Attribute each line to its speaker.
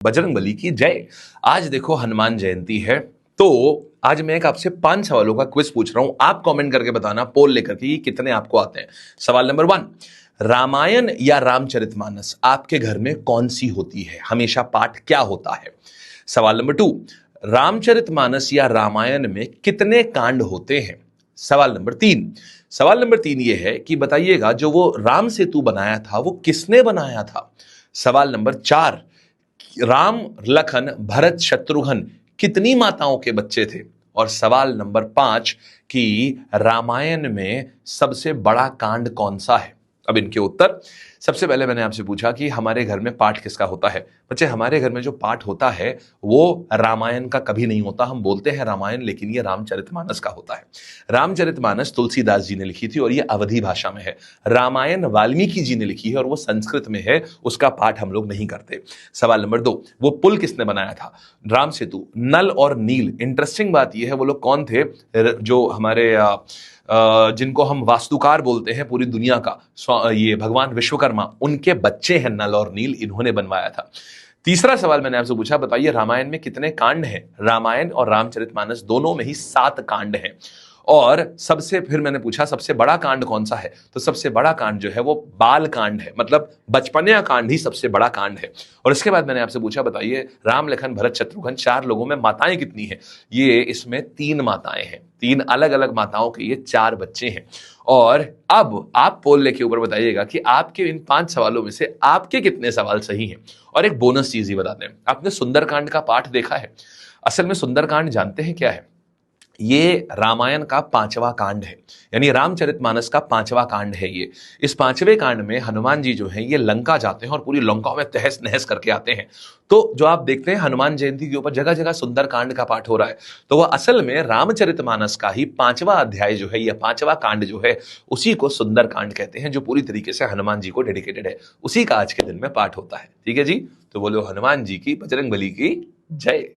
Speaker 1: बजरंगबली की जय। आज देखो हनुमान जयंती है, तो आज मैं एक आपसे 5 सवालों का क्विज पूछ रहा हूं। आप कमेंट करके बताना, पोल लेकर के कितने आपको आते हैं। सवाल नंबर 1, रामायण या रामचरितमानस आपके घर में कौन सी होती है, हमेशा पाठ क्या होता है। सवाल नंबर 2, रामचरितमानस या रामायण में कितने कांड होते हैं। सवाल नंबर 3 ये है कि बताइएगा जो वो राम सेतु बनाया था वो किसने बनाया था। सवाल नंबर 4, राम लखन भरत शत्रुघ्न कितनी माताओं के बच्चे थे। और सवाल नंबर 5 कि रामायण में सबसे बड़ा कांड कौन सा है। अब इनके उत्तर, सबसे पहले मैंने आपसे पूछा कि हमारे घर में पाठ किसका होता है। बच्चे, हमारे घर में जो पाठ होता है वो रामायण का कभी नहीं होता। हम बोलते हैं रामायण, लेकिन ये रामचरितमानस का होता है। रामचरितमानस तुलसीदास जी ने लिखी थी और ये अवधी भाषा में है। रामायण वाल्मीकि जी ने लिखी है और वो संस्कृत में है, उसका पाठ हम लोग नहीं करते। सवाल नंबर 2, वो पुल किसने बनाया था। राम सेतु। नल और नील, इंटरेस्टिंग बात यह है वो लोग कौन थे, जो हमारे जिनको हम वास्तुकार बोलते हैं पूरी दुनिया का, ये भगवान विश्वकर्मा, उनके बच्चे हैं नल और नील, इन्होंने बनवाया था। तीसरा सवाल मैंने आपसे पूछा, बताइए रामायण में कितने कांड हैं। रामायण और रामचरितमानस दोनों में ही 7 कांड हैं। और फिर मैंने पूछा सबसे बड़ा कांड कौन सा है, तो सबसे बड़ा कांड जो है वो बाल कांड है, मतलब बचपनिया कांड ही सबसे बड़ा कांड है। और इसके बाद मैंने आपसे पूछा, बताइए राम लखन भरत शत्रुघ्न 4 लोगों में माताएं कितनी हैं। ये इसमें 3 माताएं हैं, 3 अलग अलग माताओं के ये 4 बच्चे हैं। और अब आप पोल लेके ऊपर बताइएगा कि आपके इन 5 सवालों में से आपके कितने सवाल सही हैं। और एक बोनस चीज ही बताते हैं, आपने सुंदरकांड का पाठ देखा है। असल में सुंदरकांड जानते हैं क्या है, ये रामायण का 5वां कांड है, यानी रामचरितमानस का 5वां कांड है ये। इस 5वें कांड में हनुमान जी जो हैं ये लंका जाते हैं और पूरी लंका में तहस नहस करके आते हैं। तो जो आप देखते हैं हनुमान जयंती के ऊपर जगह जगह सुंदर कांड का पाठ हो रहा है, तो वह असल में रामचरितमानस का ही 5वां अध्याय जो है, या 5वां कांड जो है, उसी को सुंदर कांड कहते हैं, जो पूरी तरीके से हनुमान जी को डेडिकेटेड है। उसी का आज के दिन में पाठ होता है। ठीक है जी, तो बोलो हनुमान जी की, बजरंगबली की जय।